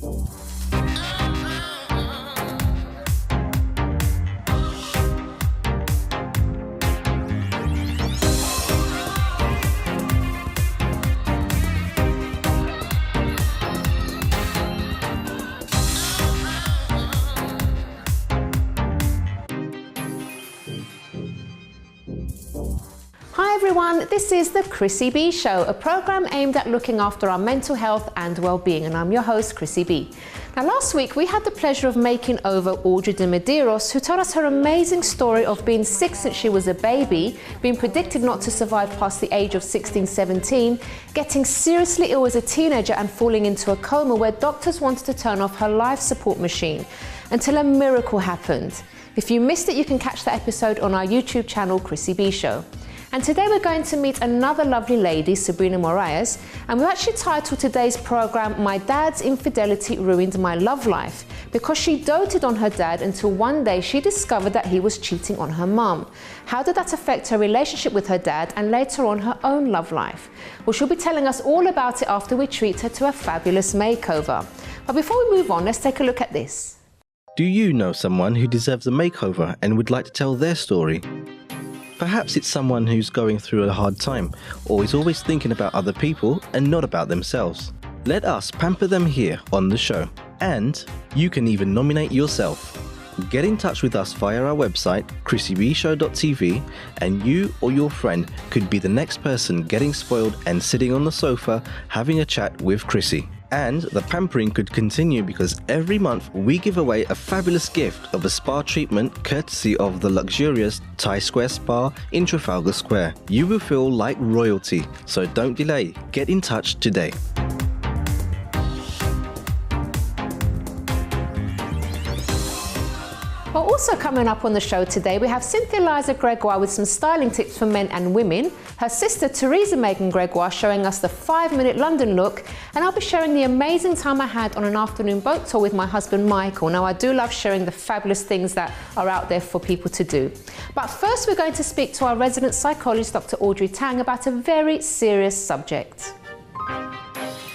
Hi everyone, this is the Chrissy B Show, a program aimed at looking after our mental health and well-being, and I'm your host, Chrissy B. Now last week we had the pleasure of making over Audrey de Medeiros, who told us her amazing story of being sick since she was a baby, being predicted not to survive past the age of 16, 17, getting seriously ill as a teenager and falling into a coma where doctors wanted to turn off her life support machine, until a miracle happened. If you missed it, you can catch the episode on our YouTube channel, Chrissy B Show. And today we're going to meet another lovely lady, Sabrina Moraes, and we've actually titled today's program, My Dad's Infidelity Ruined My Love Life, because she doted on her dad until one day she discovered that he was cheating on her mum. How did that affect her relationship with her dad and later on her own love life? Well, she'll be telling us all about it after we treat her to a fabulous makeover. But before we move on, let's take a look at this. Do you know someone who deserves a makeover and would like to tell their story? Perhaps it's someone who's going through a hard time, or is always thinking about other people and not about themselves. Let us pamper them here on the show. And you can even nominate yourself. Get in touch with us via our website, chrissybshow.tv, and you or your friend could be the next person getting spoiled and sitting on the sofa having a chat with Chrissy. And the pampering could continue because every month we give away a fabulous gift of a spa treatment courtesy of the luxurious Thai Square Spa in Trafalgar Square. You will feel like royalty, so don't delay. Get in touch today. Well, also coming up on the show today, we have Cynthia Liza Gregoire with some styling tips for men and women, her sister Theresa Maegan Gregoire showing us the 5-minute London look, and I'll be sharing the amazing time I had on an afternoon boat tour with my husband Michael. Now, I do love sharing the fabulous things that are out there for people to do. But first, we're going to speak to our resident psychologist, Dr Audrey Tang, about a very serious subject.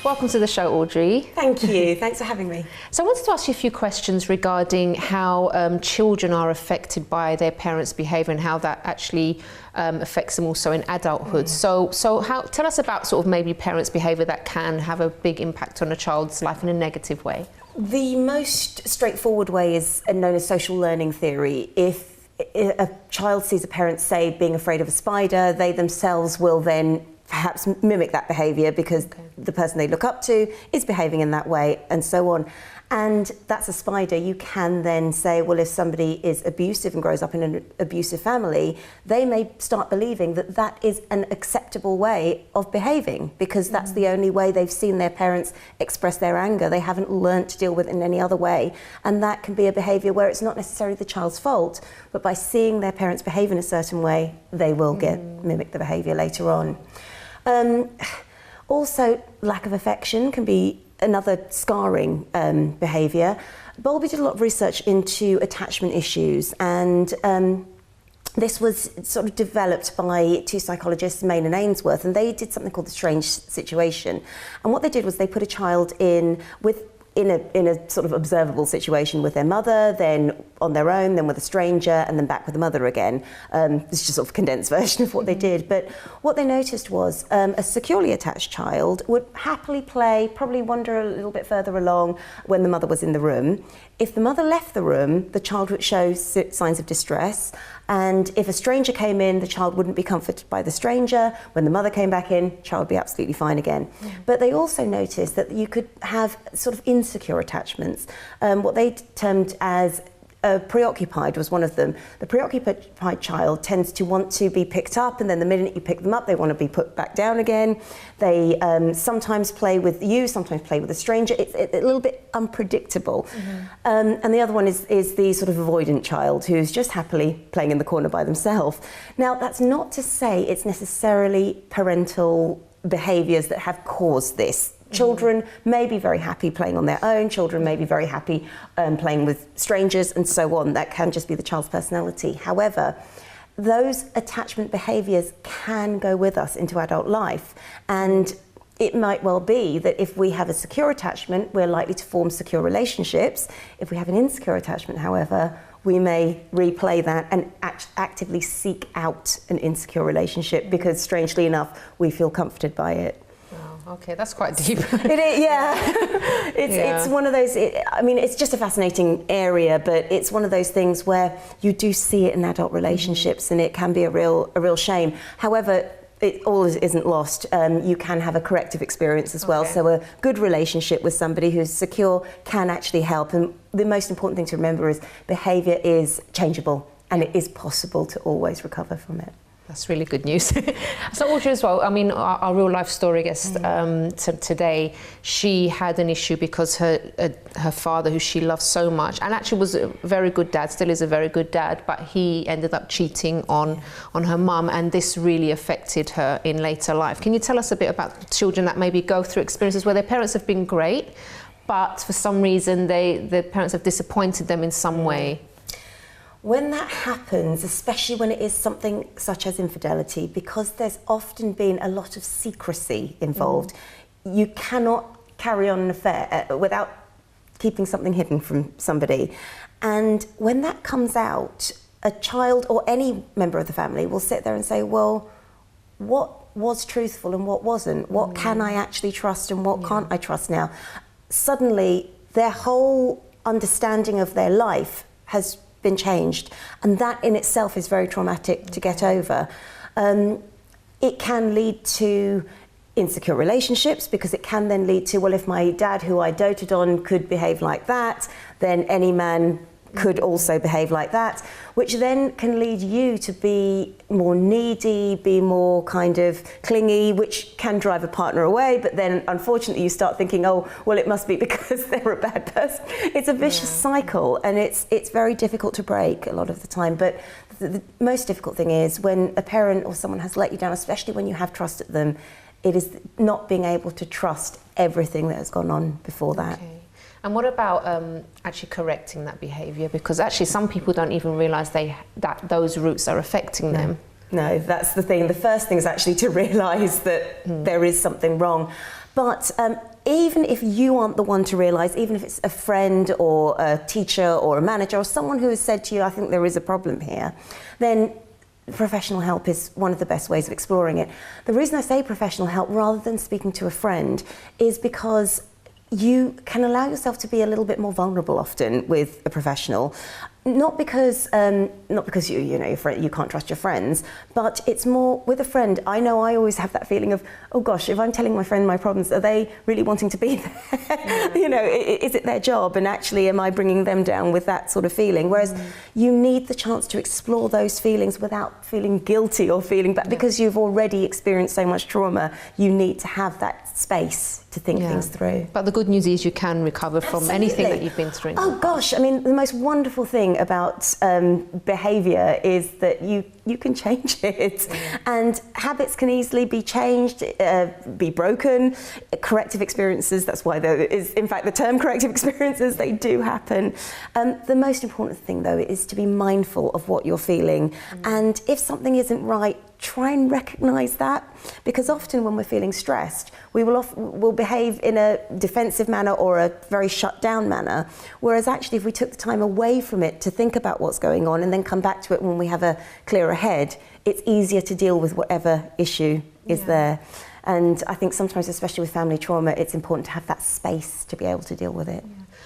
Welcome to the show, Audrey. Thank you. Thanks for having me. So I wanted to ask you a few questions regarding how children are affected by their parents' behaviour and how that actually affects them also in adulthood. So tell us about sort of maybe parents' behaviour that can have a big impact on a child's life in a negative way. The most straightforward way is known as social learning theory. If a child sees a parent, say, being afraid of a spider, they themselves will then perhaps mimic that behaviour because the person they look up to is behaving in that way, and so on. And that's a spider. You can then say, well, if somebody is abusive and grows up in an abusive family, they may start believing that that is an acceptable way of behaving because that's the only way they've seen their parents express their anger. They haven't learnt to deal with it in any other way. And that can be a behaviour where it's not necessarily the child's fault, but by seeing their parents behave in a certain way, they will mimic the behaviour later on. Also, lack of affection can be another scarring behaviour. Bowlby did a lot of research into attachment issues, and this was sort of developed by two psychologists, Main and Ainsworth, and they did something called the strange situation. And what they did was they put a child in a sort of observable situation with their mother, then on their own, then with a stranger, and then back with the mother again. This is just sort of a condensed version of what they did. But what they noticed was a securely attached child would happily play, probably wander a little bit further along when the mother was in the room. If the mother left the room, the child would show signs of distress. And if a stranger came in, the child wouldn't be comforted by the stranger. When the mother came back in, the child would be absolutely fine again. But they also noticed that you could have sort of insecure attachments, what they termed as preoccupied was one of them. The preoccupied child tends to want to be picked up, and then the minute you pick them up, they want to be put back down again. They sometimes play with you, sometimes play with a stranger. It's a little bit unpredictable. And the other one is the sort of avoidant child who's just happily playing in the corner by themselves. Now, that's not to say it's necessarily parental behaviours that have caused this. Children may be very happy playing on their own, children may be very happy playing with strangers and so on. That can just be the child's personality. However, those attachment behaviours can go with us into adult life, and it might well be that if we have a secure attachment, we're likely to form secure relationships. If we have an insecure attachment, however, we may replay that and actively seek out an insecure relationship because, strangely enough, we feel comforted by it. Oh, okay, that's quite deep. It is, yeah. It's one of those, I mean, it's just a fascinating area, but it's one of those things where you do see it in adult relationships, and it can be a real shame. However, it all isn't lost. You can have a corrective experience as well. Okay. So a good relationship with somebody who's secure can actually help. And the most important thing to remember is behaviour is changeable, and it is possible to always recover from it. That's really good news. So Audrey as well, I mean, our real life story guest today, she had an issue because her father, who she loved so much, and actually was a very good dad, still is a very good dad, but he ended up cheating on her mum, and this really affected her in later life. Can you tell us a bit about children that maybe go through experiences where their parents have been great, but for some reason the parents have disappointed them in some way? When that happens, especially when it is something such as infidelity, because there's often been a lot of secrecy involved, you cannot carry on an affair without keeping something hidden from somebody. And when that comes out, a child or any member of the family will sit there and say, well, what was truthful and what wasn't? What can I actually trust and what can't I trust now? Suddenly, their whole understanding of their life has been changed, and that in itself is very traumatic to get over. It can lead to insecure relationships, because it can then lead to, well, if my dad, who I doted on, could behave like that, then any man could also behave like that, which then can lead you to be more needy, be more kind of clingy, which can drive a partner away. But then unfortunately you start thinking, oh, well, it must be because they're a bad person. It's a vicious cycle, and it's very difficult to break a lot of the time. But the most difficult thing is when a parent or someone has let you down, especially when you have trusted them, it is not being able to trust everything that has gone on before that. Okay. And what about actually correcting that behaviour? Because actually some people don't even realise that those roots are affecting them. No, that's the thing. The first thing is actually to realise that there is something wrong. But even if you aren't the one to realise, even if it's a friend or a teacher or a manager or someone who has said to you, I think there is a problem here, then professional help is one of the best ways of exploring it. The reason I say professional help rather than speaking to a friend is because you can allow yourself to be a little bit more vulnerable often with a professional. Not because you know your friend, you can't trust your friends, but it's more with a friend. I know I always have that feeling of, oh gosh, if I'm telling my friend my problems, are they really wanting to be there? Yeah. You know, is it their job? And actually, am I bringing them down with that sort of feeling? Whereas you need the chance to explore those feelings without feeling guilty or feeling bad, because you've already experienced so much trauma. You need to have that space to think things through. But the good news is you can recover from anything that you've been through. Oh gosh, I mean, the most wonderful thing about behaviour is that you can change it, and habits can easily be changed, be broken. Corrective experiences, that's why there is in fact the term corrective experiences, they do happen. The most important thing though is to be mindful of what you're feeling, and if something isn't right, try and recognise that, because often when we're feeling stressed, we'll behave in a defensive manner or a very shut down manner, whereas actually if we took the time away from it to think about what's going on and then come back to it when we have a clearer head, it's easier to deal with whatever issue is there. And I think sometimes, especially with family trauma, it's important to have that space to be able to deal with it.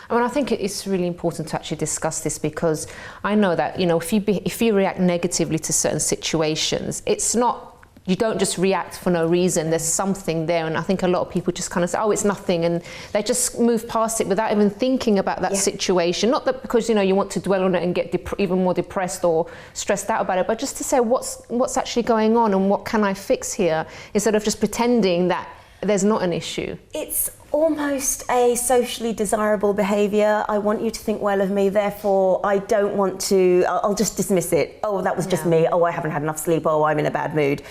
I mean, I think it's really important to actually discuss this, because I know that, you know, if you react negatively to certain situations, it's not, you don't just react for no reason. There's something there, and I think a lot of people just kind of say, oh, it's nothing, and they just move past it without even thinking about that situation. Not that because, you know, you want to dwell on it and get even more depressed or stressed out about it, but just to say what's actually going on and what can I fix here, instead of just pretending that there's not an issue. It's almost a socially desirable behaviour. I want you to think well of me, therefore I don't want to, I'll just dismiss it. Oh, that was just me. Oh, I haven't had enough sleep. Oh, I'm in a bad mood.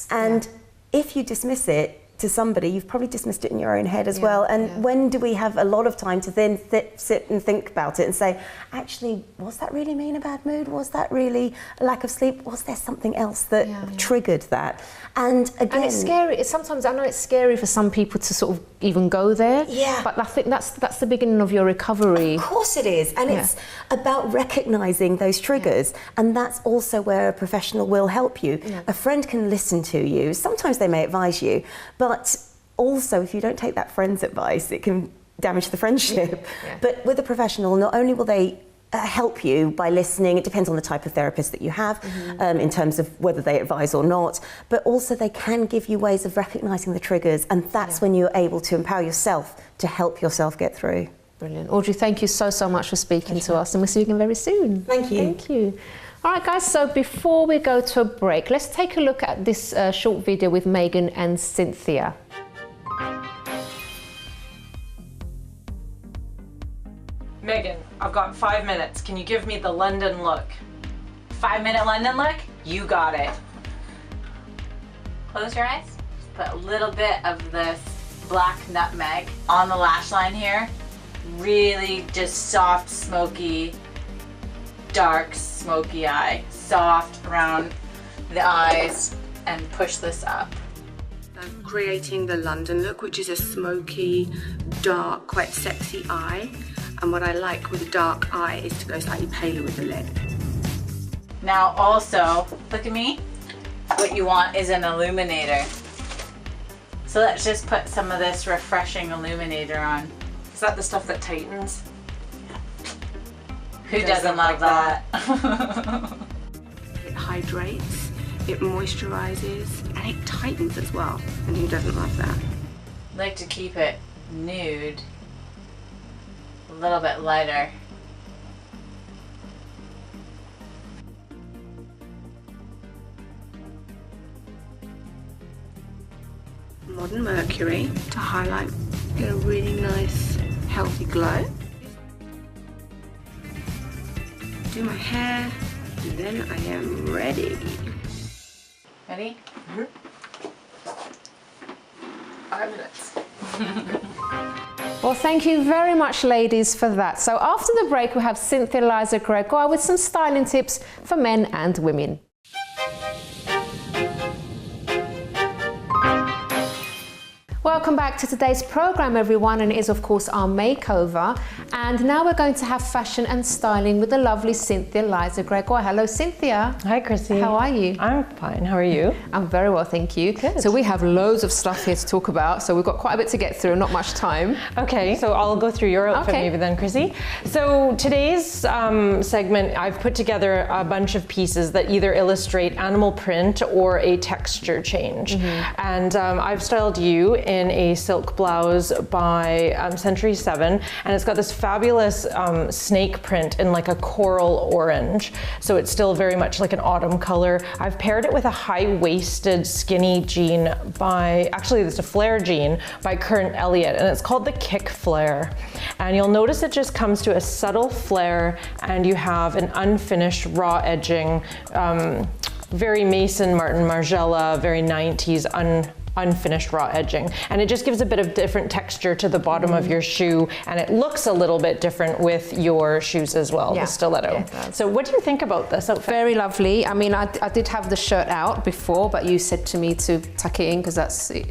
And if you dismiss it, to somebody, you've probably dismissed it in your own head as well. And when do we have a lot of time to then sit and think about it and say, actually, was that really me in a bad mood? Was that really a lack of sleep? Was there something else that triggered that? And again, and it's scary. Sometimes I know it's scary for some people to sort of even go there. Yeah. But I think that's the beginning of your recovery. Of course it is. And it's about recognizing those triggers. And that's also where a professional will help you. A friend can listen to you. Sometimes they may advise you, but also if you don't take that friend's advice, it can damage the friendship. But with a professional, not only will they help you by listening, it depends on the type of therapist that you have, in terms of whether they advise or not, but also they can give you ways of recognizing the triggers, and that's when you're able to empower yourself to help yourself get through. Brilliant. Audrey, thank you so much for speaking to us, and we'll see you again very soon. Thank you. Thank you. All right, guys, so before we go to a break, let's take a look at this short video with Megan and Cynthia. Megan, I've got 5 minutes. Can you give me the London look? 5-minute London look? You got it. Close your eyes. Just put a little bit of this black nutmeg on the lash line here. Really just soft, smoky, dark, smoky eye. Soft around the eyes, and push this up. I'm creating the London look, which is a smoky, dark, quite sexy eye. And what I like with a dark eye is to go slightly paler with the lip. Now also, look at me. What you want is an illuminator. So let's just put some of this refreshing illuminator on. Is that the stuff that tightens? Who doesn't love that? It hydrates, it moisturizes, and it tightens as well. And who doesn't love that? I like to keep it nude. A little bit lighter. Modern Mercury to highlight, get a really nice, healthy glow. Do my hair, and then I am ready. Ready? 5 minutes. Well, thank you very much, ladies, for that. So after the break, we have Cynthia Liza Gregoire with some styling tips for men and women. Welcome back to today's program, everyone, and it is of course our makeover. And now we're going to have fashion and styling with the lovely Cynthia Liza Gregoire. Hello, Cynthia. Hi, Chrissy. How are you? I'm fine. How are you? I'm very well, thank you. Good. So we have loads of stuff here to talk about. So we've got quite a bit to get through, not much time. Okay, so I'll go through your outfit maybe then, Chrissy. So today's segment, I've put together a bunch of pieces that either illustrate animal print or a texture change. And I've styled you in a silk blouse by Century 7, and it's got this fabulous snake print in like a coral orange. So it's still very much like an autumn color. I've paired it with a high-waisted skinny jean by, actually it's a flare jean by Kurt Elliott, and it's called the Kick Flare. And you'll notice it just comes to a subtle flare, and you have an unfinished raw edging, very Mason Martin Margiela, very 90s unfinished raw edging, and it just gives a bit of different texture to the bottom of your shoe, and it looks a little bit different with your shoes as well, the stiletto. So what do you think about this outfit? Very lovely. I mean, I did have the shirt out before, but you said to me to tuck it in because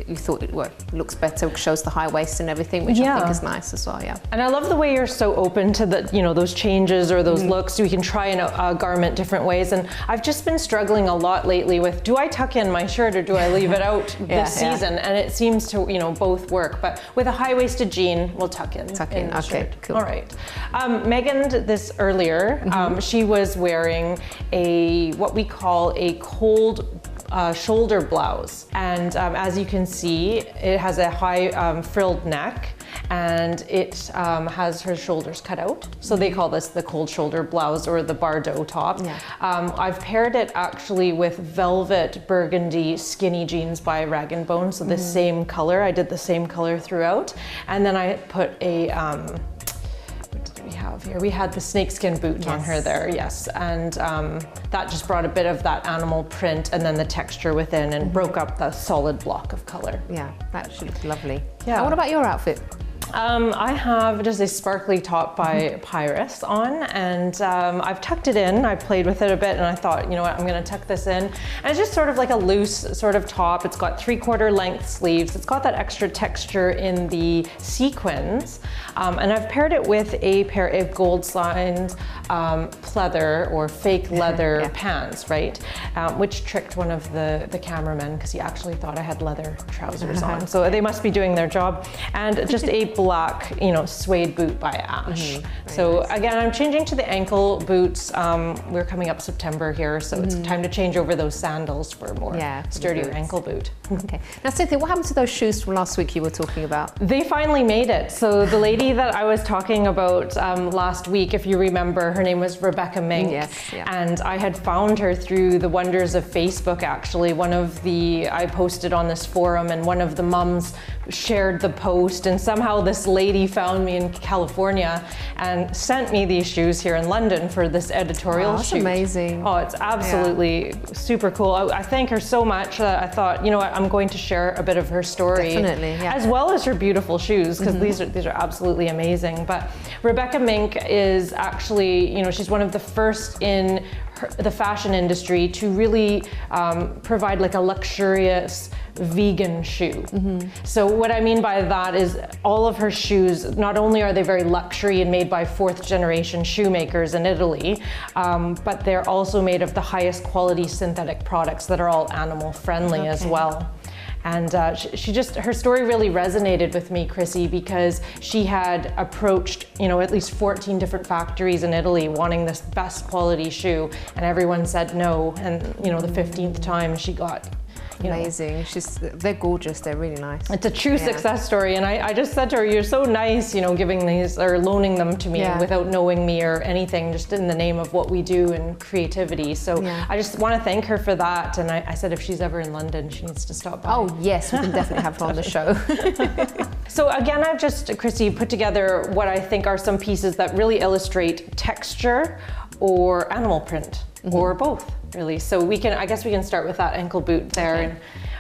you thought it looks better, shows the high waist and everything, which I think is nice as well. And I love the way you're so open to the, those changes or those looks. We can try a garment different ways, and I've just been struggling a lot lately with, do I tuck in my shirt or do I leave it out this season? And it seems to both work, but with a high-waisted jean we'll tuck in okay, shirt. cool. All right. Megan did this earlier. She was wearing what we call a cold shoulder blouse, and as you can see, it has a high frilled neck, and it has her shoulders cut out. So they call this the cold shoulder blouse or the Bardot top. I've paired it actually with velvet burgundy skinny jeans by Rag & Bone, so the same color. I did the same color throughout. And then I put a, what did we have? have here? We had the snakeskin boot on her there, yes. And that just brought a bit of that animal print and then the texture within and broke up the solid block of color. Yeah, that should look lovely. Yeah. And what about your outfit? I have just a sparkly top by Pyrus on, and I've tucked it in. I played with it a bit and I thought, you know what, I'm gonna tuck this in. And it's just sort of like a loose sort of top. It's got 3/4 length sleeves. It's got that extra texture in the sequins. And I've paired it with a pair of gold-lined pleather or fake leather pants, right? Which tricked one of the cameramen because he actually thought I had leather trousers on. So they must be doing their job. And just a black, you know, suede boot by Ash. So again, I'm changing to the ankle boots. We're coming up September here, so it's time to change over those sandals for a more sturdier ankle boot. Okay. Now, Cynthia, what happened to those shoes from last week you were talking about? They finally made it. So the lady that I was talking about last week, if you remember, her name was Rebecca Mink. Yes. Yeah. And I had found her through the wonders of Facebook, actually. I posted on this forum and one of the mums shared the post, and somehow this lady found me in California and sent me these shoes here in London for this editorial that's shoot. Amazing. Oh, it's absolutely super cool. I thank her so much. I thought, you know what, I'm going to share a bit of her story. Definitely, yeah. As well as her beautiful shoes, because these are absolutely amazing. But Rebecca Mink is actually, you know, she's one of the first in the fashion industry to really provide like a luxurious vegan shoe. So what I mean by that is all of her shoes, not only are they very luxury and made by 4th generation shoemakers in Italy, but they're also made of the highest quality synthetic products that are all animal friendly as well. And her story really resonated with me, Chrissy, because she had approached, you know, at least 14 different factories in Italy wanting this best quality shoe, and everyone said no. And, you know, the 15th time she got, amazing. They're gorgeous. They're really nice. It's a true success story. And I just said to her, you're so nice, you know, giving these or loaning them to me without knowing me or anything, just in the name of what we do and creativity. So I just want to thank her for that. And I said, if she's ever in London, she needs to stop by. Oh yes, we can definitely have her on the show. So again, I've just, Chrissy, put together what I think are some pieces that really illustrate texture or animal print, or both, really. So I guess we can start with that ankle boot there. Okay.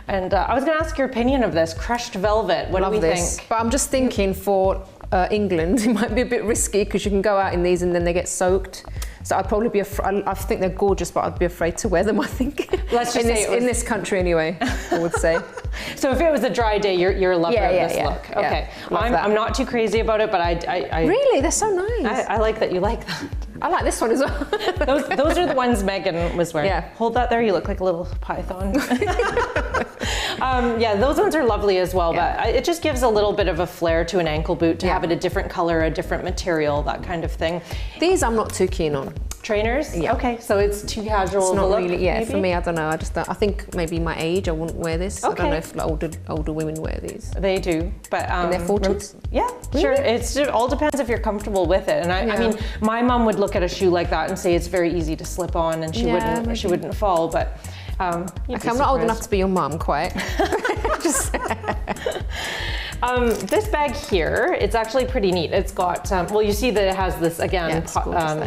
And I was going to ask your opinion of this crushed velvet. What do we think? But I'm just thinking for England, it might be a bit risky because you can go out in these and then they get soaked. So I'd probably be I think they're gorgeous, but I'd be afraid to wear them, I think. Let's just say in this country anyway, I would say. So if it was a dry day, you're a lover of this look. Okay. Well, I'm not too crazy about it, but I really, they're so nice. I like that you like that. I like this one as well. those are the ones Megan was wearing. Yeah. Hold that there, you look like a little python. Yeah, those ones are lovely as well, but it just gives a little bit of a flair to an ankle boot to have it a different color, a different material, that kind of thing. These I'm not too keen on. Trainers? Yeah. Okay, so it's too casual. It's not look, really, maybe? for me, I don't know. I think maybe my age, I wouldn't wear this. Okay. I don't know if older women wear these. They do, but in their 40s? Yeah, Really? sure. It all depends if you're comfortable with it. And I mean, my mom would look at a shoe like that and say it's very easy to slip on, and she wouldn't fall. But okay, I'm not old enough to be your mum, quite. This bag here, it's actually pretty neat. It's got, well, you see that it has this, again,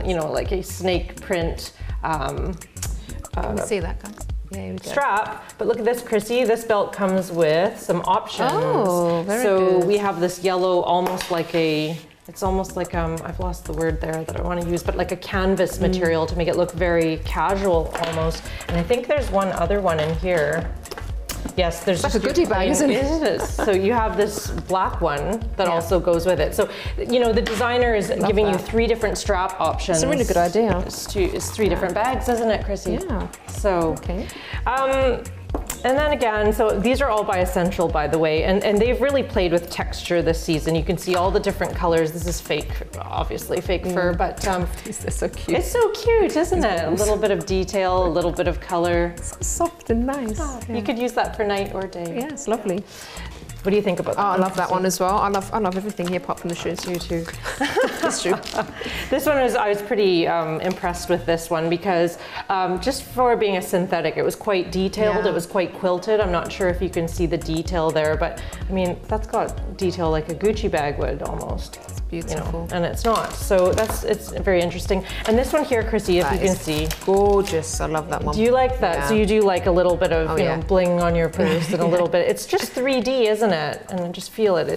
you know, like a snake print Can you see that, guys? Yeah, here we go. strap. But look at this, Chrissy. This belt comes with some options. Oh, very So good. we have this yellow, almost like it's almost like, I've lost the word there that I want to use, but like a canvas material to make it look very casual almost. And I think there's one other one in here. Yes, there's like just a goodie bag, isn't it? It is. So you have this black one that also goes with it. So, you know, the designer is giving you 3 different strap options. It's a really good idea. It's 3 different bags, isn't it, Chrissy? Yeah. So, Okay. And then again, so these are all by Essential, by the way, and they've really played with texture this season. You can see all the different colors. This is fake, obviously fake fur, but They're so cute. it's so cute, isn't it? A little bit of detail, a little bit of color. Soft and nice. You could use that for night or day. Yeah, it's lovely. What do you think about that? Oh, I love that one as well. I love everything here apart from the shoes. You too. That's true. This one I was pretty impressed with this one because just for being a synthetic, it was quite detailed. Yeah. It was quite quilted. I'm not sure if you can see the detail there, but I mean, that's got detail like a Gucci bag would almost. Beautiful. And it's not. So it's very interesting. And this one here, Chrissy, if you can see. Gorgeous. I love that one. Do you like that? Yeah. So you do like a little bit of bling on your purse and a little bit. It's just 3D, isn't it? And just feel it.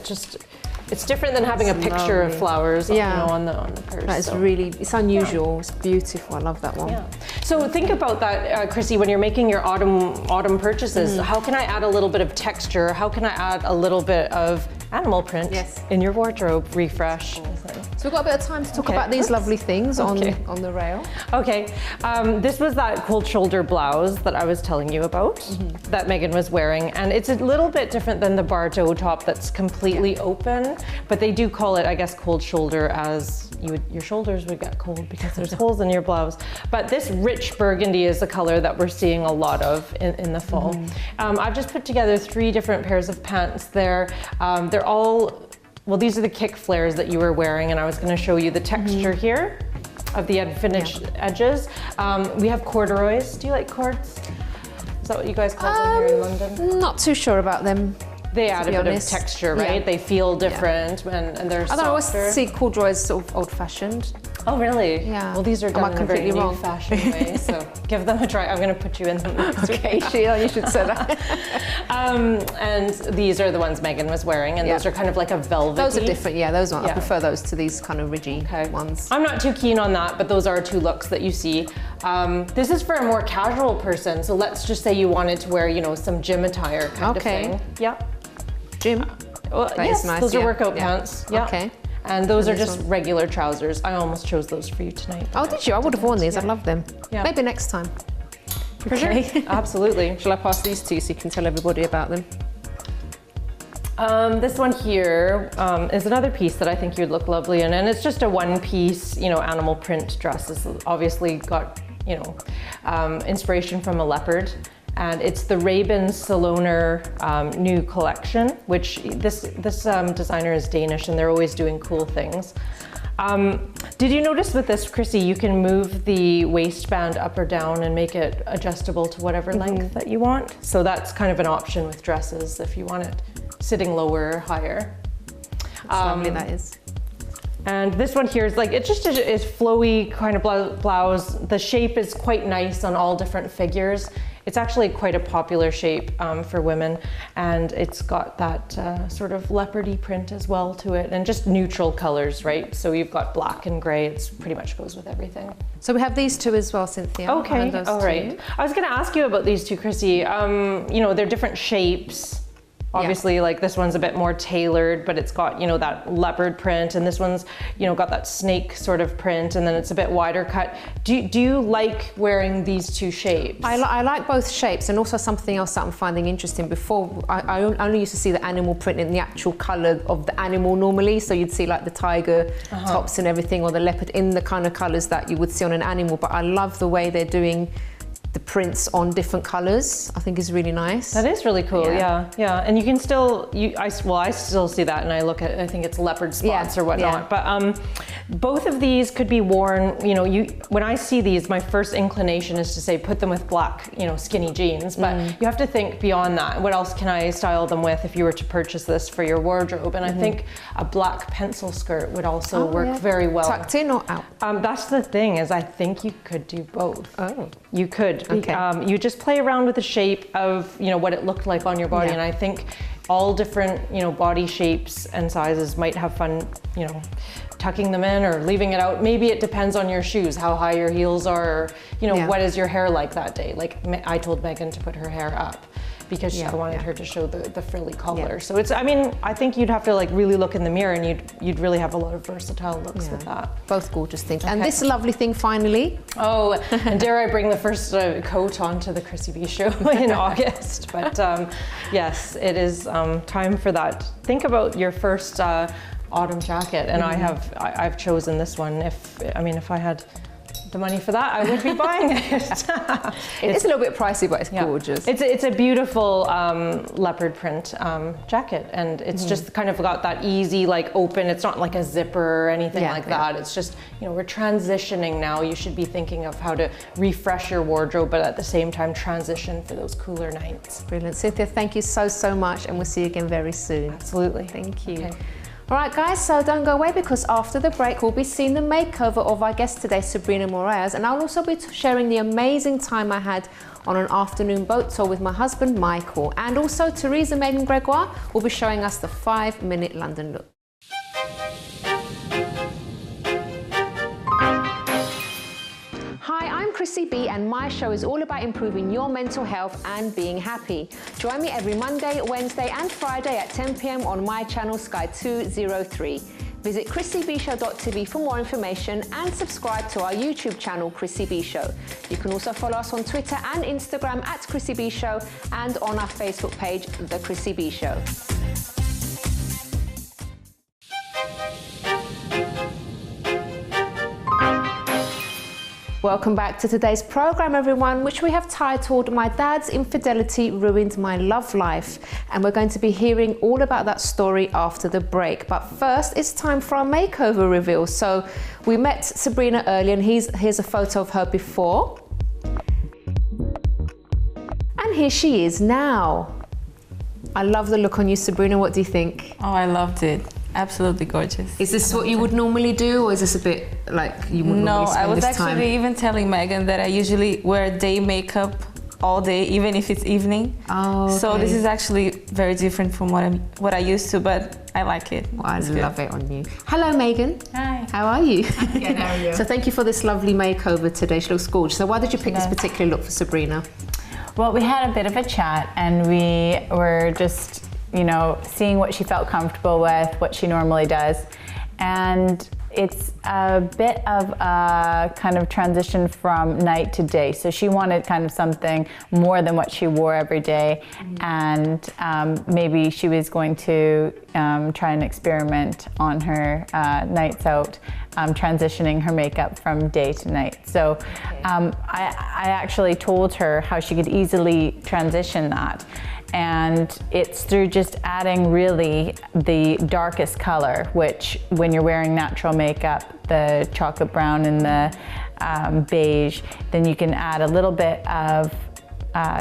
It's different than having a picture of flowers on the purse. That is really, it's unusual. It's beautiful. I love that one. Yeah. So think about that, Chrissy, when you're making your autumn purchases. How can I add a little bit of texture? How can I add a little bit of animal print in your wardrobe refresh? So we've got a bit of time to talk about these lovely things on the rail. Okay, this was that cold shoulder blouse that I was telling you about that Megan was wearing, and it's a little bit different than the Bardot top that's completely open, but they do call it, I guess, cold shoulder as your shoulders would get cold because there's holes in your blouse. But this rich burgundy is the color that we're seeing a lot of in the fall. I've just put together 3 different pairs of pants there. They're all, well, these are the kick flares that you were wearing, and I was going to show you the texture here of the unfinished edges. We have corduroys. Do you like cords? Is that what you guys call them here in London? Not too sure about them. They add a bit of texture, right? They feel different and they're softer. I always see corduroys sort of old-fashioned. Oh, really? Yeah. Well, these are done in a very wrong? new-fashioned way, so give them a try. I'm going to put you in them next week. Okay, you should say that. And these are the ones Megan was wearing, and those are kind of like a velvety. Those are different, those ones. I prefer those to these kind of ridgy ones. I'm not too keen on that, but those are 2 looks that you see. This is for a more casual person, so let's just say you wanted to wear, some gym attire kind of thing. Yeah. Gym? Well, yes, nice. Those are workout pants. Yeah. Okay. And those are just regular trousers. I almost chose those for you tonight. Oh, did you? I would have worn these. I love them. Yeah. Maybe next time. For sure. Absolutely. Shall I pass these to you so you can tell everybody about them? This one here is another piece that I think you'd look lovely in, and it's just a one-piece, animal print dress. It's obviously got, inspiration from a leopard. And it's the Ray-Ban Saloner new collection, which this designer is Danish, and they're always doing cool things. Did you notice with this, Chrissy, you can move the waistband up or down and make it adjustable to whatever length that you want? So that's kind of an option with dresses if you want it sitting lower or higher. That's lovely, that is. And this one here is like, it's just a flowy kind of blouse. The shape is quite nice on all different figures. It's actually quite a popular shape for women, and it's got that sort of leopardy print as well to it, and just neutral colors, right? So you've got black and gray. It's pretty much goes with everything. So we have these 2 as well, Cynthia. Okay, all right. I was going to ask you about these 2, Chrissy. They're different shapes. Obviously, like this one's a bit more tailored, but it's got, that leopard print, and this one's, got that snake sort of print, and then it's a bit wider cut. Do you like wearing these 2 shapes? I like both shapes, and also something else that I'm finding interesting. Before, I only used to see the animal print in the actual colour of the animal normally, so you'd see like the tiger tops and everything, or the leopard in the kind of colours that you would see on an animal, but I love the way they're doing the prints on different colors. I think is really nice. That is really cool. Yeah. And you can still, I still see that, and I think it's leopard spots or whatnot. But both of these could be worn. When I see these, my first inclination is to say put them with black, skinny jeans. But you have to think beyond that. What else can I style them with if you were to purchase this for your wardrobe? And I think a black pencil skirt would also work very well. Tucked in or out? That's the thing, is I think you could do both. Oh. You could. Okay. You just play around with the shape of, what it looked like on your body. And I think all different, body shapes and sizes might have fun, tucking them in or leaving it out. Maybe it depends on your shoes, how high your heels are, or, what is your hair like that day? Like I told Megan to put her hair up because I wanted her to show the frilly collar. So I think you'd have to really look in the mirror, and you'd really have a lot of versatile looks with that. Both gorgeous things. Okay. And this lovely thing finally. Oh, and dare I bring the first coat onto the Chrissy B Show in August. But yes, it is time for that. Think about your first autumn jacket, and I've chosen this one. If I had the money for that, I would be buying it. It's a little bit pricey, but it's gorgeous. It's a beautiful leopard print jacket, and it's just kind of got that easy open. It's not like a zipper or anything like that. It's just, we're transitioning now. You should be thinking of how to refresh your wardrobe, but at the same time transition for those cooler nights. Brilliant. Cynthia, thank you so much, and we'll see you again very soon. Absolutely. Thank you. Okay. All right, guys, so don't go away, because after the break, we'll be seeing the makeover of our guest today, Sabrina Moraes, and I'll also be sharing the amazing time I had on an afternoon boat tour with my husband, Michael. And also, Theresa Maegan Gregoire will be showing us the 5-minute London look. Hi, I'm Chrissy B, and my show is all about improving your mental health and being happy. Join me every Monday, Wednesday and Friday at 10 p.m. on my channel Sky 203. Visit chrissybshow.tv for more information and subscribe to our YouTube channel, Chrissy B Show. You can also follow us on Twitter and Instagram at Chrissy B Show, and on our Facebook page, The Chrissy B Show. Welcome back to today's program, everyone, which we have titled My Dad's Infidelity Ruined My Love Life. And we're going to be hearing all about that story after the break. But first, it's time for our makeover reveal. So we met Sabrina earlier, and here's a photo of her before. And here she is now. I love the look on you, Sabrina. What do you think? Oh, I loved it. Absolutely gorgeous. Is this what you would normally do, or is this a bit like you wouldn't normally spend this time? No, I was actually even telling Megan that I usually wear day makeup all day, even if it's evening. Oh, okay. So this is actually very different from what I used to, but I like it. Well, I love it on you. Hello, Megan. Hi. How are you? Good, how are you? So thank you for this lovely makeover today. She looks gorgeous. So why did you pick this particular look for Sabrina? Well, we had a bit of a chat, and we were just, you know, seeing what she felt comfortable with, what she normally does. And it's a bit of a kind of transition from night to day. So she wanted kind of something more than what she wore every day. And maybe she was going to try and experiment on her nights out, transitioning her makeup from day to night. So I actually told her how she could easily transition that. And it's through just adding really the darkest color, which when you're wearing natural makeup, the chocolate brown and the beige, then you can add a little bit of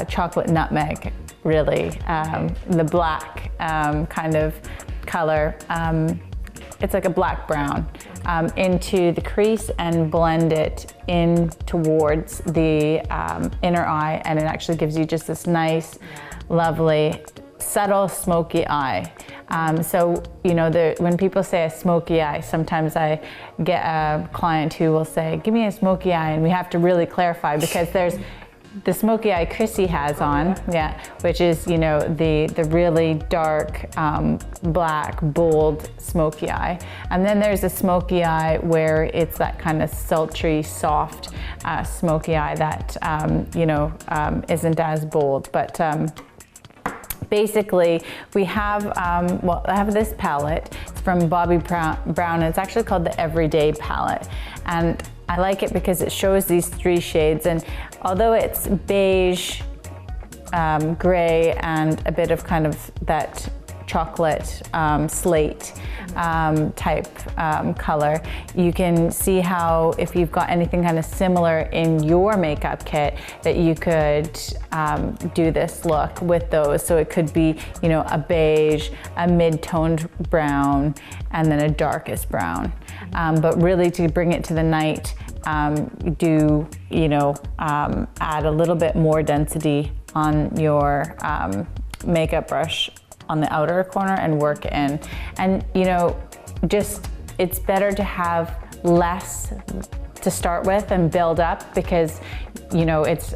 chocolate nutmeg, really. The black kind of color, it's like a black brown, into the crease and blend it in towards the inner eye, and it actually gives you just this nice, lovely, subtle smoky eye. So, you know, when people say a smoky eye, sometimes I get a client who will say, give me a smoky eye, and we have to really clarify, because there's the smoky eye Chrissy has on, which is, you know, the really dark, black, bold smoky eye. And then there's a smoky eye where it's that kind of sultry, soft smoky eye that, you know, isn't as bold. But basically, we have, well, I have this palette. It's from Bobbi Brown, and it's actually called the Everyday Palette. And I like it because it shows these 3 shades, and although it's beige, gray, and a bit of kind of that chocolate slate type color, you can see how if you've got anything kind of similar in your makeup kit, that you could do this look with those. So it could be, you know, a beige, a mid-toned brown, and then a darkest brown. But really, to bring it to the night, do, you know, add a little bit more density on your makeup brush on the outer corner and work in. And, you know, just, it's better to have less to start with and build up, because, you know, it's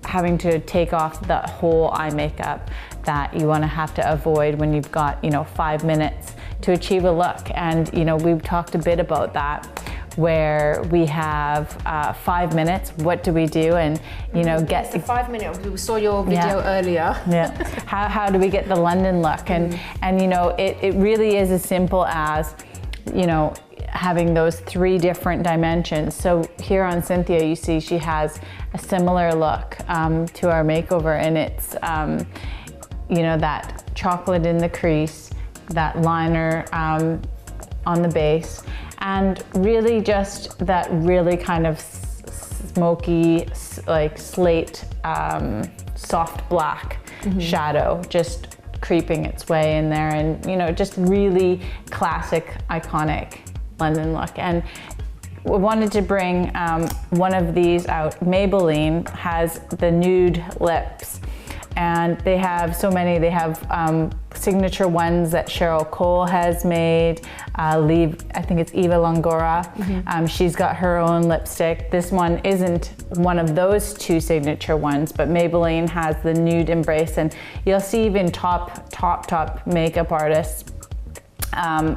having to take off the whole eye makeup that you want to have to avoid when you've got, you know, 5 minutes to achieve a look. And, you know, we've talked a bit about that, where we have 5 minutes. What do we do? And, you know, get the 5 minute. We saw your video earlier. How do we get the London look? And you know, it really is as simple as, you know, having those 3 different dimensions. So here on Cynthia, you see she has a similar look to our makeover, and it's you know, that chocolate in the crease, that liner on the base, and really just that really kind of smoky, like slate, soft black shadow, just creeping its way in there, and you know, just really classic, iconic London look. And we wanted to bring one of these out. Maybelline has the nude lips, and they have so many. They have signature ones that Cheryl Cole has made. I think it's Eva Longoria. She's got her own lipstick. This one isn't one of those two signature ones, but Maybelline has the nude embrace, and you'll see even top makeup artists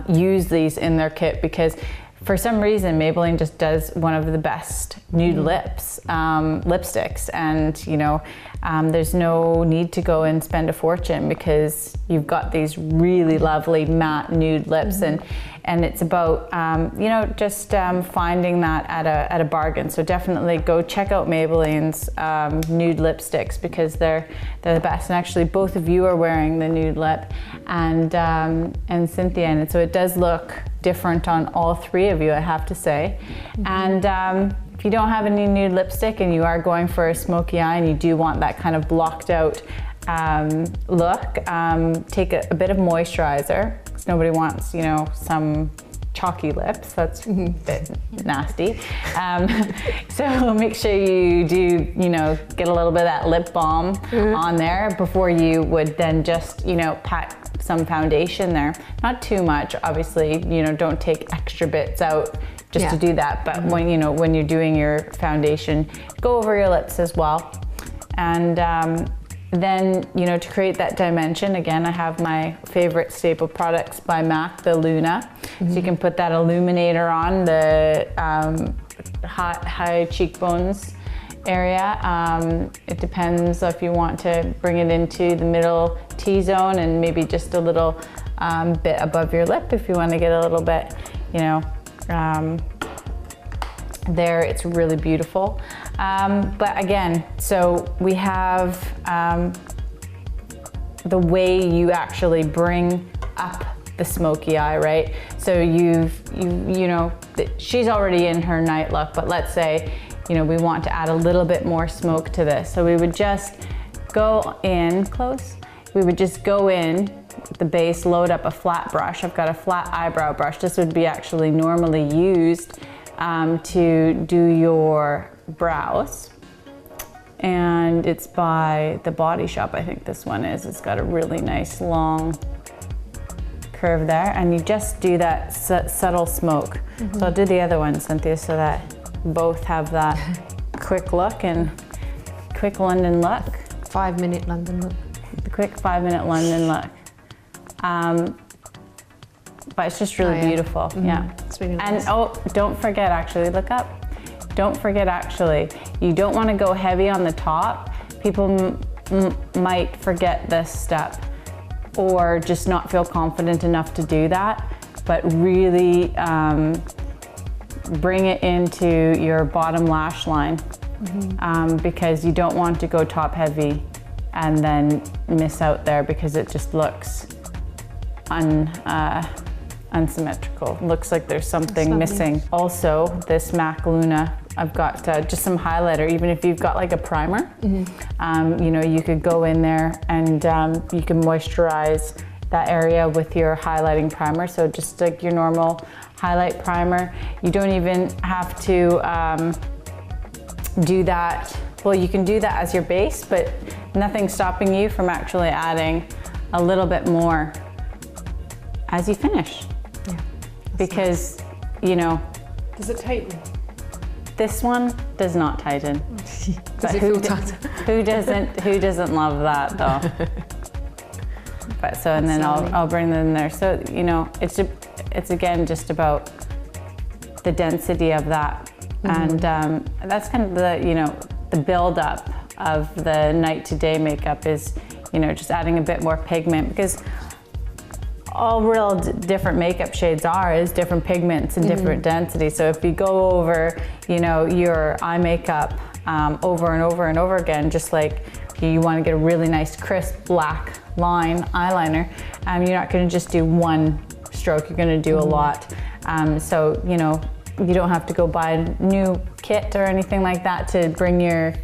use these in their kit, because for some reason Maybelline just does one of the best nude lipsticks, and you know, there's no need to go and spend a fortune, because you've got these really lovely matte nude lips, and it's about you know, just finding that at a bargain. So definitely go check out Maybelline's nude lipsticks, because they're the best. And actually both of you are wearing the nude lip, and Cynthia, and so it does look different on all three of you, I have to say. And if you don't have any nude lipstick and you are going for a smoky eye and you do want that kind of blocked out look, take a bit of moisturizer, because nobody wants, you know, some chalky lips. That's a bit nasty. So make sure you do, you know, get a little bit of that lip balm on there before you would then just, you know, pat some foundation there. Not too much, obviously, you know, don't take extra bits out just to do that. But when, you know, when you're doing your foundation, go over your lips as well. And then, you know, to create that dimension, again, I have my favorite staple products by MAC, the Luna. So you can put that illuminator on the high cheekbones area. It depends if you want to bring it into the middle T-zone and maybe just a little bit above your lip if you want to get a little bit, you know, there. It's really beautiful. But again, so we have the way you actually bring up the smoky eye, right? So you know, she's already in her night look, but let's say, you know, we want to add a little bit more smoke to this. So we would just go in close. We would just go in the base, load up a flat brush. I've got a flat eyebrow brush. This would be actually normally used to do your brows. And it's by The Body Shop, I think this one is. It's got a really nice long curve there. And you just do that subtle smoke. So I'll do the other one, Cynthia, so that both have that quick look and quick London look. 5-minute London look. The quick 5-minute London look. But it's just really beautiful. Yeah. It's really nice. And oh, don't forget, actually, look up. Don't forget, actually, you don't want to go heavy on the top. People might forget this step or just not feel confident enough to do that. But really bring it into your bottom lash line because you don't want to go top heavy and then miss out there because it just looks unsymmetrical. Looks like there's something missing. Also, this MAC Luna, I've got just some highlighter. Even if you've got like a primer, you know, you could go in there and you can moisturize that area with your highlighting primer. So just like your normal highlight primer. You don't even have to do that. Well, you can do that as your base, but nothing's stopping you from actually adding a little bit more as you finish. Yeah, because, you know. Does it tighten? This one does not tighten. Does it feel tight? Who doesn't love that though? But so, and then I'll bring them in there. So, you know, it's again just about the density of that. And that's kind of the, you know, the build up of the night to day makeup is, you know, just adding a bit more pigment, because all real different makeup shades is different pigments and different densities. So if you go over, you know, your eye makeup over and over and over again, just like you want to get a really nice crisp black line eyeliner, you're not going to just do one stroke, you're going to do a lot. So, you know, you don't have to go buy a new kit or anything like that to bring your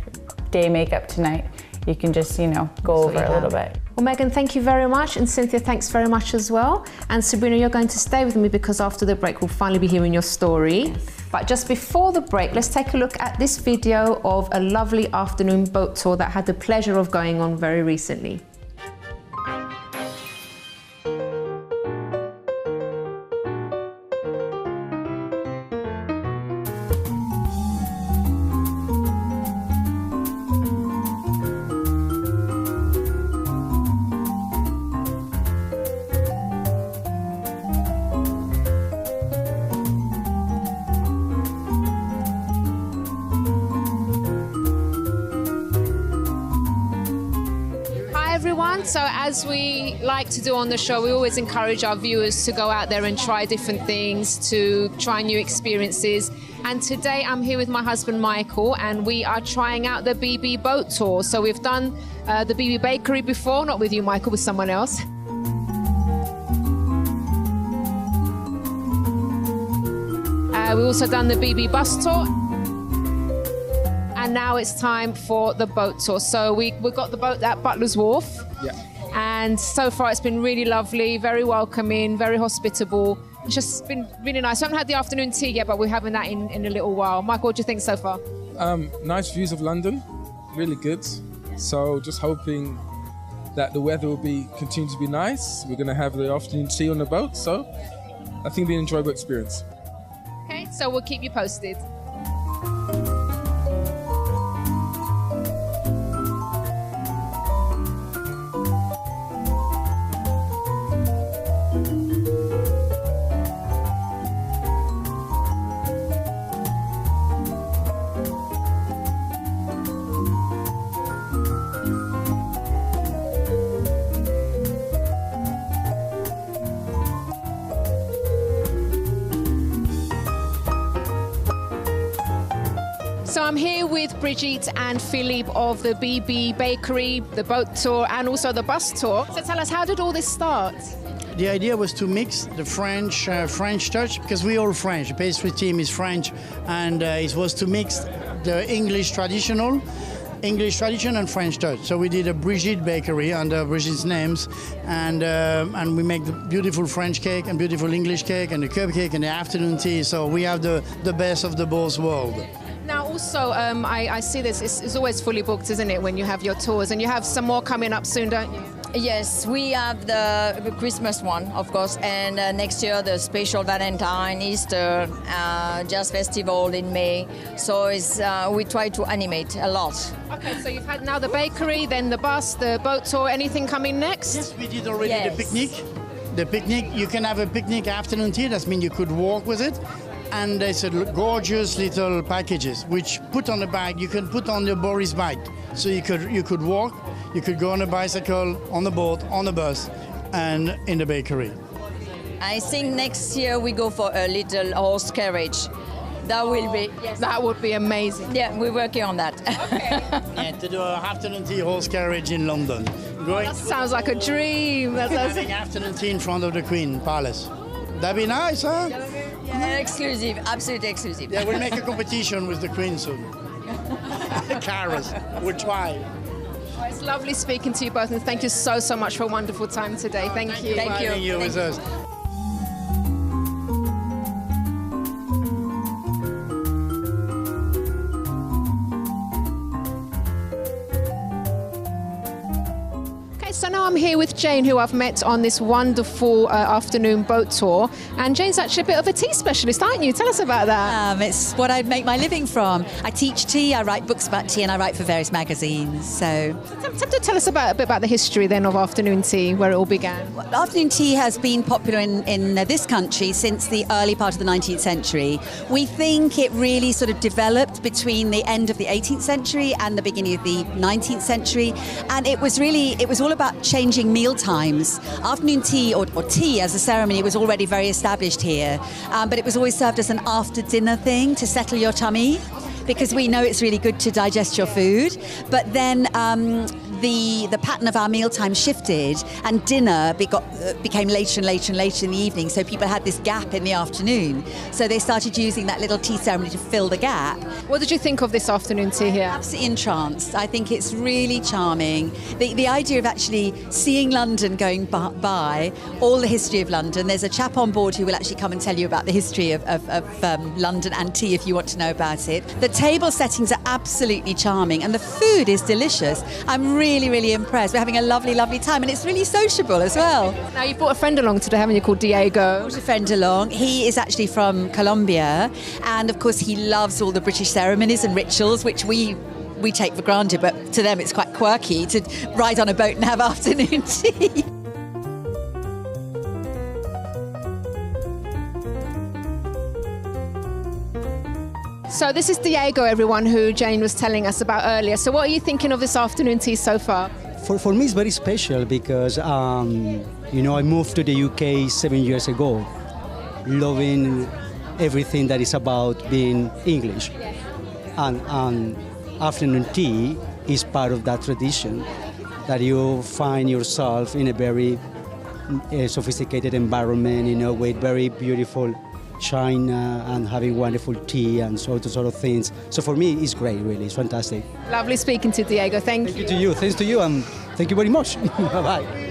day makeup tonight. You can just, you know, go over a little bit. Well, Megan, thank you very much. And Cynthia, thanks very much as well. And Sabrina, you're going to stay with me because after the break, we'll finally be hearing your story. Yes. But just before the break, let's take a look at this video of a lovely afternoon boat tour that had the pleasure of going on very recently. So as we like to do on the show, we always encourage our viewers to go out there and try different things, to try new experiences. And today I'm here with my husband Michael, and we are trying out the BB boat tour. So we've done the BB bakery before, not with you Michael, with someone else. We've also done the BB bus tour. And now it's time for the boat tour. So we've got the boat at Butler's Wharf. Yeah. And so far it's been really lovely, very welcoming, very hospitable. It's just been really nice. I haven't had the afternoon tea yet, but we're having that in a little while. Michael, what do you think so far? Nice views of London, really good. So just hoping that the weather will continue to be nice. We're going to have the afternoon tea on the boat. So I think it'll be an enjoyable experience. Okay, so we'll keep you posted. So I'm here with Brigitte and Philippe of the BB Bakery, the boat tour, and also the bus tour. So tell us, how did all this start? The idea was to mix the French touch, because we're all French. The pastry team is French, and it was to mix the English tradition and French touch. So we did a Brigitte bakery under Brigitte's names, and we make the beautiful French cake and beautiful English cake and the cupcake and the afternoon tea. So we have the best of the both worlds. Now also, I see this, it's always fully booked, isn't it, when you have your tours, and you have some more coming up soon, don't you? Yes, we have the Christmas one, of course, and next year the special Valentine, Easter, Jazz Festival in May. So we try to animate a lot. Okay, so you've had now the bakery, then the bus, the boat tour, anything coming next? Yes, we did already the picnic. The picnic, you can have a picnic afternoon tea, that means you could walk with it. And it's a gorgeous little packages which put on the bag. You can put on your Boris bike, so you could walk, you could go on a bicycle, on the boat, on the bus, and in the bakery. I think next year we go for a little horse carriage. That will be that would be amazing. Yeah, we're working on that. Okay. Yeah, to do an afternoon tea horse carriage in London. That sounds like a dream. Having afternoon tea in front of the Queen Palace. That'd be nice, huh? Yeah, exclusive, absolutely exclusive. Yeah, we'll make a competition with the Queen soon. Carers, we'll try. Well, it's lovely speaking to you both, and thank you so much for a wonderful time today. Thank you. Thank you. Having you with us. So now I'm here with Jane, who I've met on this wonderful afternoon boat tour. And Jane's actually a bit of a tea specialist, aren't you? Tell us about that. It's what I make my living from. I teach tea, I write books about tea, and I write for various magazines. So tell us a bit about the history then of afternoon tea, where it all began. Well, afternoon tea has been popular in this country since the early part of the 19th century. We think it really sort of developed between the end of the 18th century and the beginning of the 19th century. And it was all about changing meal times. Afternoon tea or tea as a ceremony was already very established here, but it was always served as an after dinner thing to settle your tummy. because we know it's really good to digest your food. But then the pattern of our mealtime shifted, and dinner became later and later and later in the evening. So people had this gap in the afternoon. So they started using that little tea ceremony to fill the gap. What did you think of this afternoon tea here? Absolutely entranced. I think it's really charming. The idea of actually seeing London going by, all the history of London. There's a chap on board who will actually come and tell you about the history of London and tea if you want to know about it. The table settings are absolutely charming and the food is delicious. I'm really, really impressed. We're having a lovely, lovely time, and it's really sociable as well. Now, you brought a friend along today, haven't you, called Diego? Brought a friend along. He is actually from Colombia, and of course he loves all the British ceremonies and rituals, which we take for granted, but to them it's quite quirky to ride on a boat and have afternoon tea. So this is Diego, everyone, who Jane was telling us about earlier. So what are you thinking of this afternoon tea so far? For me, it's very special because, I moved to the UK 7 years ago, loving everything that is about being English. And afternoon tea is part of that tradition, that you find yourself in a very sophisticated environment, with very beautiful china and having wonderful tea and sort of things. So for me, it's great, really. It's fantastic. Lovely speaking to Diego. Thank you. Thank you to you. Thanks to you, and thank you very much. Bye-bye.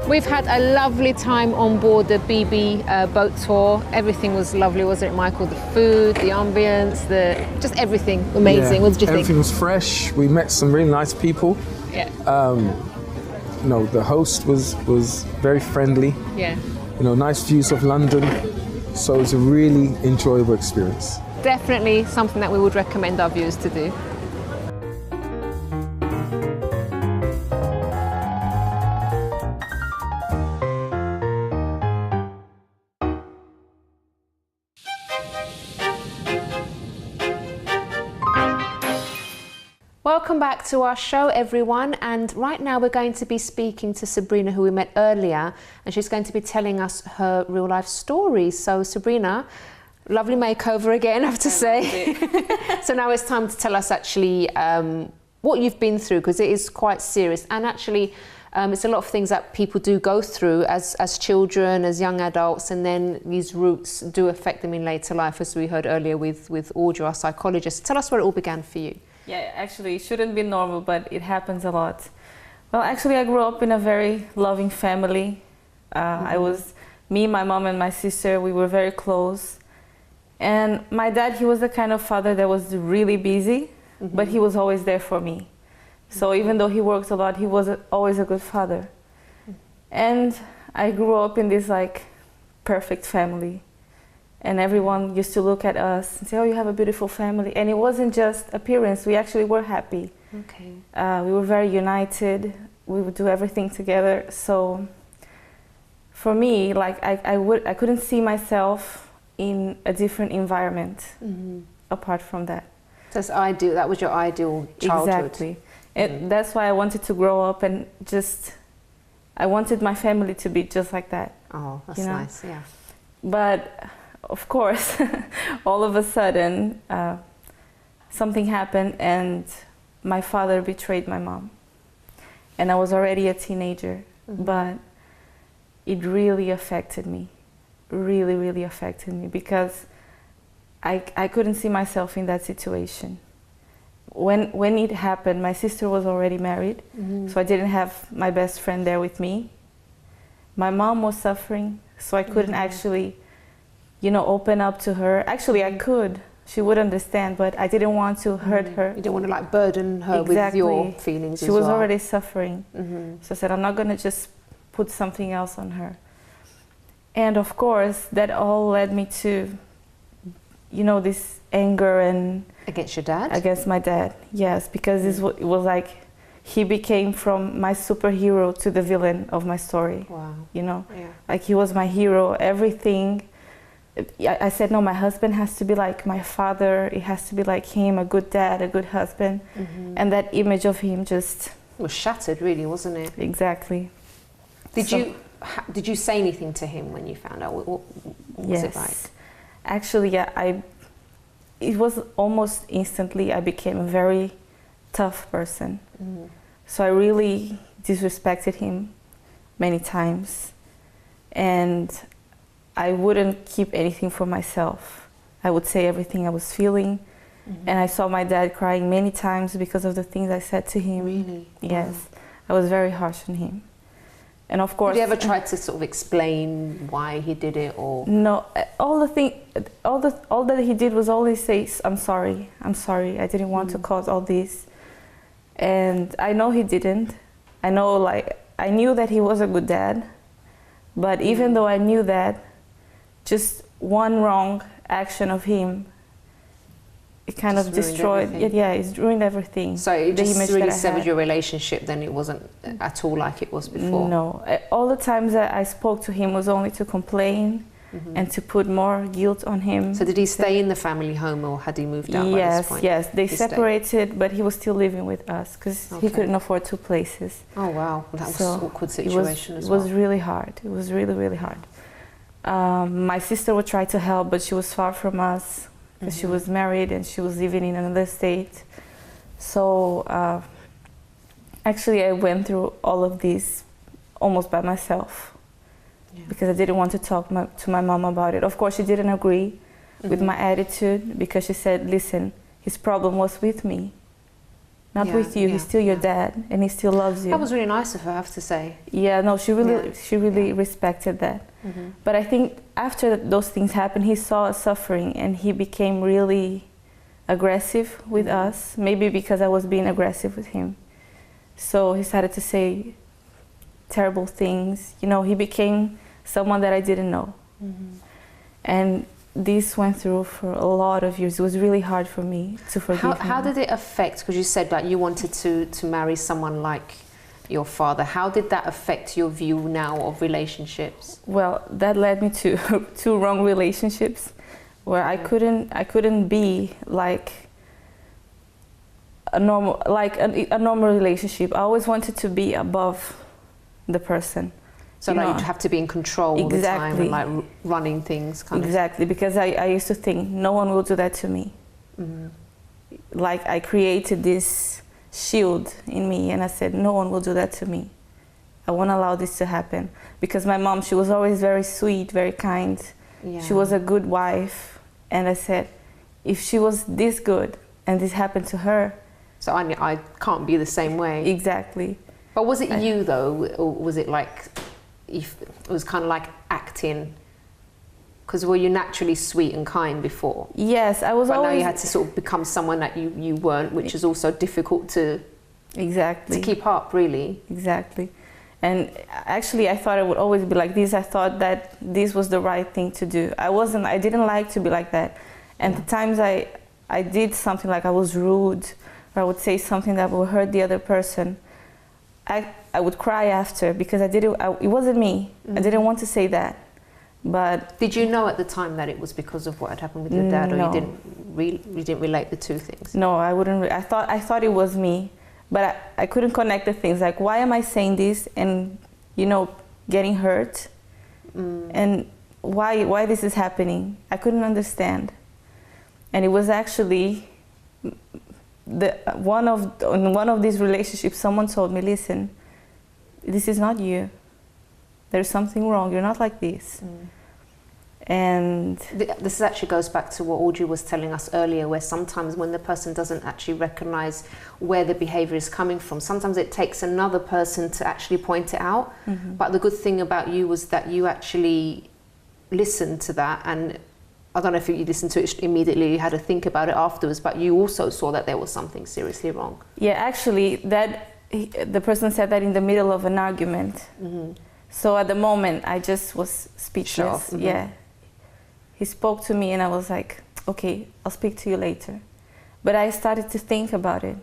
We've had a lovely time on board the BB boat tour. Everything was lovely, wasn't it, Michael? The food, the ambience, just everything amazing. What did you think? Everything was fresh. We met some really nice people. Yeah. The host was very friendly. Yeah. Nice views of London. So it was a really enjoyable experience. Definitely something that we would recommend our viewers to do. Welcome back to our show, everyone, and right now we're going to be speaking to Sabrina, who we met earlier, and she's going to be telling us her real life story. So Sabrina, lovely makeover again, I have to say. So now it's time to tell us actually what you've been through, because it is quite serious, and actually it's a lot of things that people do go through as children, as young adults, and then these roots do affect them in later life, as we heard earlier with Audrey, our psychologist. Tell us where it all began for you. Yeah, actually, it shouldn't be normal, but it happens a lot. Well, actually, I grew up in a very loving family. Me, my mom, and my sister, we were very close. And my dad, he was the kind of father that was really busy, but he was always there for me. So even though he worked a lot, he was always a good father. And I grew up in this perfect family. And everyone used to look at us and say, oh, you have a beautiful family. And it wasn't just appearance, we actually were happy. Okay. We were very united, we would do everything together. So for me, I couldn't see myself in a different environment apart from that. That's ideal, that was your ideal childhood. Exactly. And that's why I wanted to grow up and I wanted my family to be just like that. Oh, that's nice, yeah. But of course, all of a sudden, something happened and my father betrayed my mom. And I was already a teenager, but it really affected me, really, really affected me, because I couldn't see myself in that situation. When it happened, my sister was already married, so I didn't have my best friend there with me. My mom was suffering, so I couldn't actually open up to her. Actually, I could. She would understand, but I didn't want to hurt her. You don't want to burden her with your feelings as well. She was already suffering. So I said, I'm not going to just put something else on her. And of course, that all led me to, this anger and... Against your dad? Against my dad, yes. Because it was like he became from my superhero to the villain of my story. Wow. Yeah. Like he was my hero, everything. I said, no, my husband has to be like my father. It has to be like him, a good dad, a good husband. And that image of him just... It was shattered, really, wasn't it? Exactly. Did you say anything to him when you found out? What was it like? Actually, yeah, it was almost instantly I became a very tough person. So I really disrespected him many times, and I wouldn't keep anything for myself. I would say everything I was feeling, and I saw my dad crying many times because of the things I said to him. Really? Yes, I was very harsh on him. And of course, did you ever try to sort of explain why he did it, or no? All that he did was always say, "I'm sorry, I didn't want to cause all this." And I know he didn't. I know, like, I knew that he was a good dad, but even though I knew that, just one wrong action of him, it kind of destroyed it. Yeah, it's ruined everything. So it just really severed your relationship, then it wasn't at all like it was before? No. All the times that I spoke to him was only to complain and to put more guilt on him. So did he stay in the family home, or had he moved out by this point? Yes, they separated, but he was still living with us because he couldn't afford 2 places. Oh wow, that was an awkward situation as well. It was really hard. It was really, really hard. My sister would try to help, but she was far from us because she was married and she was living in another state. So actually I went through all of this almost by myself. Because I didn't want to talk to my mom about it. Of course, she didn't agree with my attitude, because she said, listen, his problem was with me, not with you. He's still your dad, and he still loves you. That was really nice of her, I have to say. Yeah, no, she really respected that. But I think after those things happened, he saw us suffering, and he became really aggressive with us, maybe because I was being aggressive with him. So he started to say terrible things. You know, he became someone that I didn't know. And this went through for a lot of years. It was really hard for me to forgive him. How did it affect, because you said that you wanted to marry someone like your father. How did that affect your view now of relationships? Well, that led me to 2 wrong relationships where I couldn't be like a normal relationship. I always wanted to be above the person. So like you'd have to be in control all the time and like running things Exactly, because I used to think no one will do that to me. Like I created this shield in me and I said no one will do that to me. I won't allow this to happen. Because my mom, she was always very sweet, very kind. She was a good wife. And I said, if she was this good and this happened to her. So I can't be the same way. Exactly. But was it you though, or was it like, it was kind of like acting? Because were you naturally sweet and kind before? Yes, I was always... But now you had to sort of become someone that you weren't, which is also difficult to keep up, really. Exactly. And actually I thought it would always be like this. I thought that this was the right thing to do. I didn't like to be like that. And the times I did something like I was rude, or I would say something that would hurt the other person, I would cry after, because it wasn't me. I didn't want to say that. But did you know at the time that it was because of what had happened with your dad, or no. you didn't relate the 2 things? No, I wouldn't. I thought it was me, but I couldn't connect the things. Like, why am I saying this and, you know, getting hurt, and why this is happening? I couldn't understand. And it was actually one of these relationships, someone told me, listen, this is not you. There's something wrong. You're not like this. And this actually goes back to what Audrey was telling us earlier, where sometimes when the person doesn't actually recognize where the behavior is coming from, sometimes it takes another person to actually point it out. But the good thing about you was that you actually listened to that, and I don't know if you listened to it immediately, you had to think about it afterwards, but you also saw that there was something seriously wrong. Yeah, actually, the person said that in the middle of an argument. So at the moment, I just was speechless. Yeah. He spoke to me and I was like, okay, I'll speak to you later. But I started to think about it.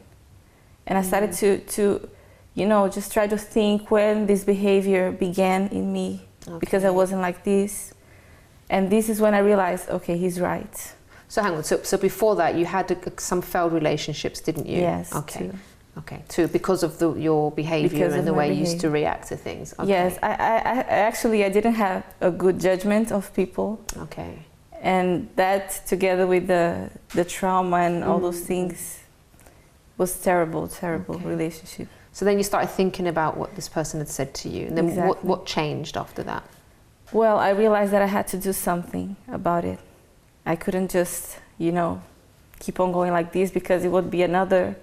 And I started to you know, just try to think when this behavior began in me, because I wasn't like this. And this is when I realized, okay, he's right. So hang on, so before that you had some failed relationships, didn't you? Yes. Okay. Okay, too, because of your behavior and the way you used to react to things. Okay. Yes, I actually didn't have a good judgment of people. Okay. And that, together with the trauma and all those things, was terrible relationship. So then you started thinking about what this person had said to you, and then Exactly. what changed after that? Well, I realized that I had to do something about it. I couldn't just, keep on going like this, because it would be another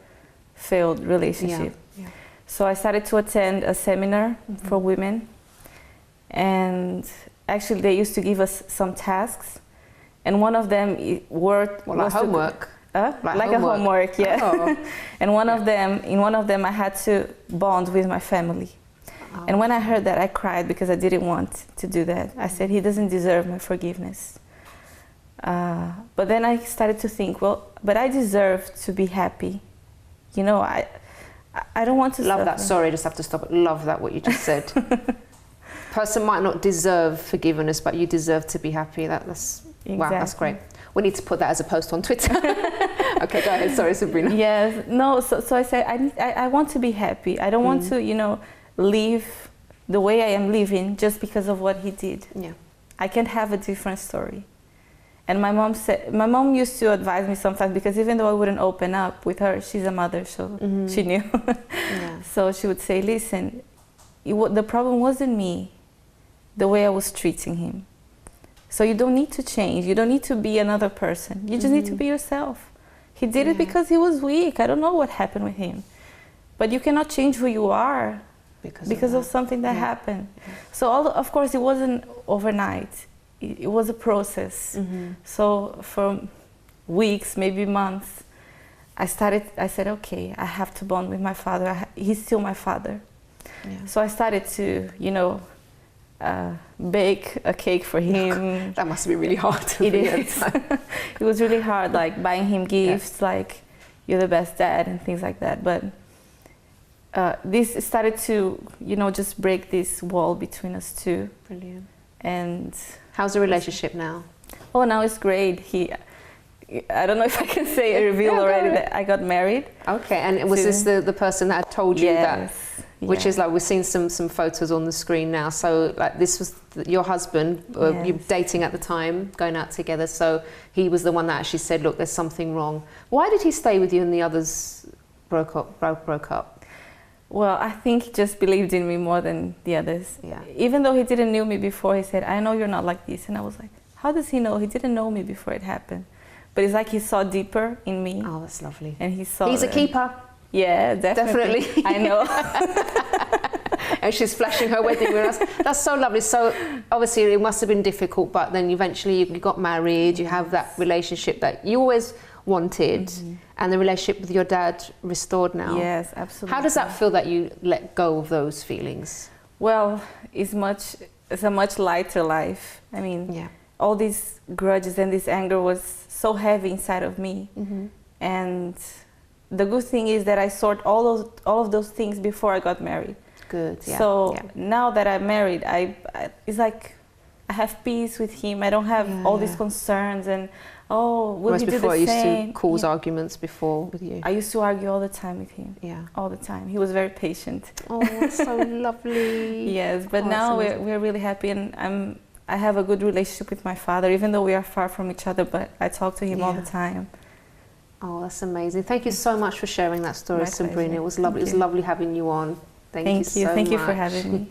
failed relationship. Yeah. So I started to attend a seminar for women, and actually they used to give us some tasks, and one of them was like homework. Like a homework, yeah. Oh. And in one of them I had to bond with my family. Oh. And when I heard that, I cried, because I didn't want to do that. I said, he doesn't deserve my forgiveness. But then I started to think, well, but I deserve to be happy. I don't want to Love suffer. that. Sorry, I just have to stop it. Love that, what you just said. Person might not deserve forgiveness, but you deserve to be happy. That's wow, that's great. We need to put that as a post on Twitter. Okay, go ahead. Sorry, Sabrina. Yes. No, so I said, I want to be happy. I don't want to, live the way I am living just because of what he did. Yeah. I can have a different story. And my mom used to advise me sometimes, because even though I wouldn't open up with her, she's a mother, so she knew. Yeah. So she would say, listen, the problem wasn't me, the way I was treating him. So you don't need to change. You don't need to be another person. You just need to be yourself. He did it because he was weak. I don't know what happened with him. But you cannot change who you are because of something that happened. So of course, it wasn't overnight. It was a process. So for weeks, maybe months, I said, okay, I have to bond with my father. He's still my father. Yeah. So I started to, bake a cake for him. That must be really hard. It is. It was really hard, like buying him gifts, like you're the best dad and things like that. But this started to, just break this wall between us two. Brilliant. And how's the relationship now? Oh, now it's great. I don't know if I can say a reveal already that I got married. Okay, and was this the person that had told you that? Which is like, we're seeing some photos on the screen now. So like, this was your husband, you were dating at the time, going out together. So he was the one that actually said, look, there's something wrong. Why did he stay with you and the others broke up? Well, I think he just believed in me more than the others. Yeah. Even though he didn't know me before, he said, I know you're not like this. And I was like, how does he know? He didn't know me before it happened. But it's like he saw deeper in me. Oh, that's lovely. And he saw He's a keeper. Yeah, definitely. I know. And she's flashing her wedding with us. That's so lovely. So obviously it must have been difficult, but then eventually you got married, you have that relationship that you always wanted, and the relationship with your dad restored now. Yes, absolutely. How does that feel that you let go of those feelings? Well, it's a much lighter life. I mean, all these grudges and this anger was so heavy inside of me. And the good thing is that I sort all of those things before I got married. Good. Yeah. So now that I'm married, it's like I have peace with him. I don't have all these concerns and will he do the same? Before, it used to cause arguments before with you. I used to argue all the time with him. Yeah. All the time. He was very patient. Oh, that's so lovely. Yes, but now we're really happy, and I have a good relationship with my father, even though we are far from each other. But I talk to him all the time. Oh, that's amazing. Thank you so much for sharing that story, Sabrina. Pleasure. It was lovely. It was lovely having you on. Thank you so much. Thank you for having me.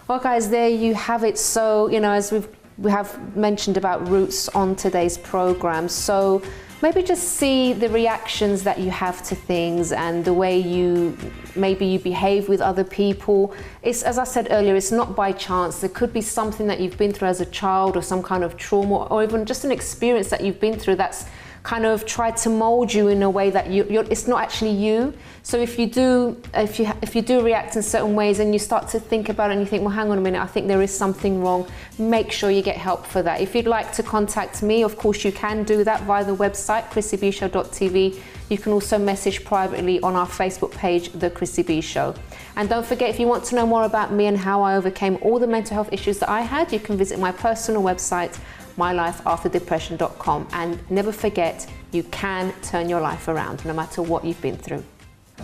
Well, guys, there you have it. So, as we have mentioned about roots on today's program. So maybe just see the reactions that you have to things and the way you behave with other people. It's, as I said earlier, it's not by chance. There could be something that you've been through as a child, or some kind of trauma, or even just an experience that you've been through that's kind of tried to mold you in a way that it's not actually you. So if you do react in certain ways and you start to think about it and you think, well, hang on a minute, I think there is something wrong, make sure you get help for that. If you'd like to contact me, of course you can do that via the website, chrissybshow.tv. You can also message privately on our Facebook page, The Chrissy B Show. And don't forget, if you want to know more about me and how I overcame all the mental health issues that I had, you can visit my personal website, mylifeafterdepression.com. And never forget, you can turn your life around no matter what you've been through.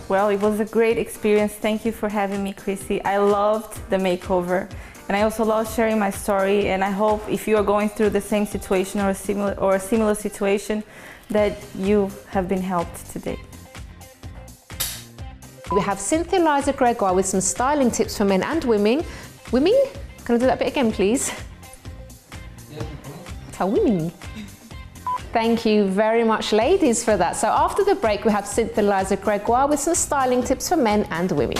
Well, it was a great experience. Thank you for having me, Chrissy. I loved the makeover. And I also love sharing my story, and I hope if you are going through the same situation or a similar situation, that you have been helped today. We have Cynthia Liza Gregoire with some styling tips for men and women. Women? Can I do that bit again, please? Tell women. Thank you very much, ladies, for that. So after the break, we have Cynthia Liza Gregoire with some styling tips for men and women.